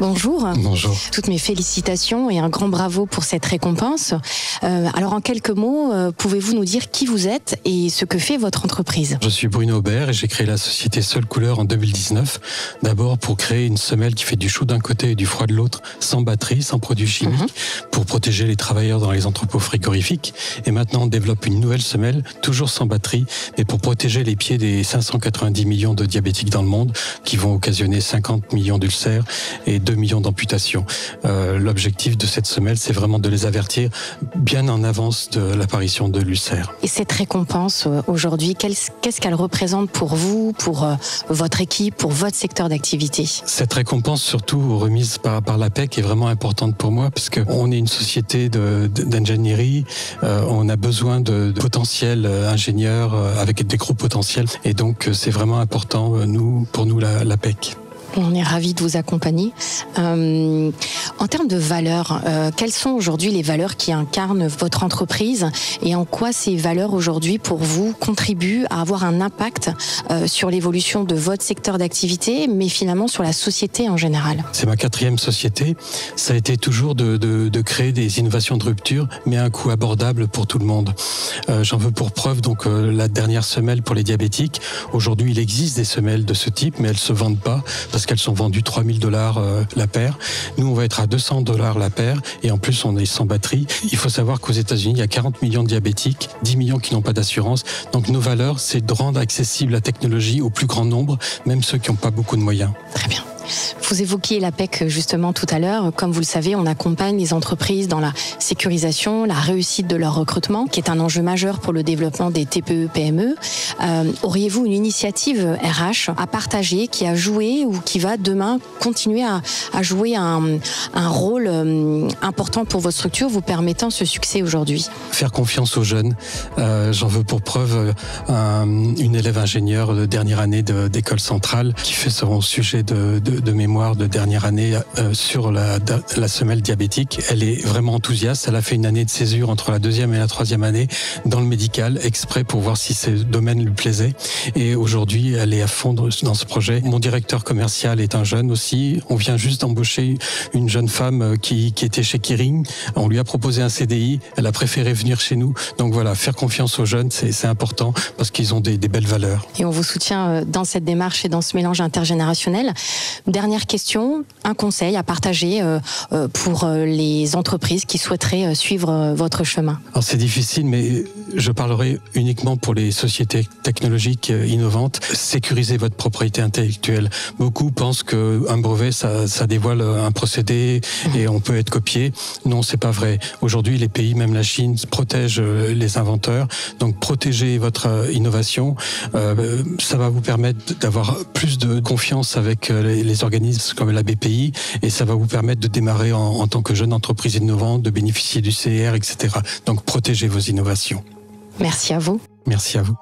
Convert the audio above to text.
Bonjour. Bonjour. Toutes mes félicitations et un grand bravo pour cette récompense. Alors en quelques mots, pouvez-vous nous dire qui vous êtes et ce que fait votre entreprise? Je suis Bruno Aubert et j'ai créé la société Seule Couleur en 2019. D'abord pour créer une semelle qui fait du chaud d'un côté et du froid de l'autre, sans batterie, sans produits chimiques, pour protéger les travailleurs dans les entrepôts frigorifiques. Et maintenant on développe une nouvelle semelle, toujours sans batterie, mais pour protéger les pieds des 590 millions de diabétiques dans le monde, qui vont occasionner 50 millions d'ulcères et 2 millions d'amputations. L'objectif de cette semelle, c'est vraiment de les avertir bien en avance de l'apparition de l'ulcère. Et cette récompense aujourd'hui, qu'est-ce qu'elle représente pour vous, pour votre équipe, pour votre secteur d'activité? Cette récompense, surtout remise par l'APEC, est vraiment importante pour moi, parce qu'on est une société d'ingénierie, on a besoin de potentiels ingénieurs avec des gros potentiels, et donc c'est vraiment important pour nous l'APEC. On est ravis de vous accompagner. En termes de valeurs, quelles sont aujourd'hui les valeurs qui incarnent votre entreprise et en quoi ces valeurs aujourd'hui pour vous contribuent à avoir un impact sur l'évolution de votre secteur d'activité, mais finalement sur la société en général? C'est ma 4e société. Ça a été toujours de créer des innovations de rupture, mais à un coût abordable pour tout le monde. J'en veux pour preuve donc la dernière semelle pour les diabétiques. Aujourd'hui, il existe des semelles de ce type, mais elles se vendent pas parce qu'elles sont vendues $3 000 la paire. Nous, on va être à $200 la paire et en plus, on est sans batterie. Il faut savoir qu'aux États-Unis, il y a 40 millions de diabétiques, 10 millions qui n'ont pas d'assurance. Donc, nos valeurs, c'est de rendre accessible la technologie au plus grand nombre, même ceux qui n'ont pas beaucoup de moyens. Très bien. Vous évoquiez l'APEC justement tout à l'heure. Comme vous le savez, on accompagne les entreprises dans la sécurisation, la réussite de leur recrutement, qui est un enjeu majeur pour le développement des TPE-PME. Auriez-vous une initiative RH à partager qui a joué ou qui va demain continuer à jouer un rôle important pour votre structure, vous permettant ce succès aujourd'hui? Faire confiance aux jeunes. J'en veux pour preuve une élève ingénieure de dernière année d'école centrale qui fait son sujet de mémoire de dernière année sur la semelle diabétique. Elle est vraiment enthousiaste. Elle a fait une année de césure entre la 2e et la 3e année dans le médical, exprès pour voir si ce domaine lui plaisait. Et aujourd'hui, elle est à fond dans ce projet. Mon directeur commercial est un jeune aussi. On vient juste d'embaucher une jeune femme qui était chez Kering. On lui a proposé un CDI. Elle a préféré venir chez nous. Donc voilà, faire confiance aux jeunes, c'est important parce qu'ils ont des belles valeurs. Et on vous soutient dans cette démarche et dans ce mélange intergénérationnel. Dernière question, un conseil à partager pour les entreprises qui souhaiteraient suivre votre chemin? Alors c'est difficile, mais je parlerai uniquement pour les sociétés technologiques innovantes. Sécurisez votre propriété intellectuelle. Beaucoup pensent qu'un brevet, ça dévoile un procédé et on peut être copié. Non, c'est pas vrai. Aujourd'hui, les pays, même la Chine, protègent les inventeurs. Donc, protégez votre innovation. Ça va vous permettre d'avoir plus de confiance avec les organismes comme la BPI et ça va vous permettre de démarrer en tant que jeune entreprise innovante, de bénéficier du CR, etc. Donc, protégez vos innovations. Merci à vous. Merci à vous.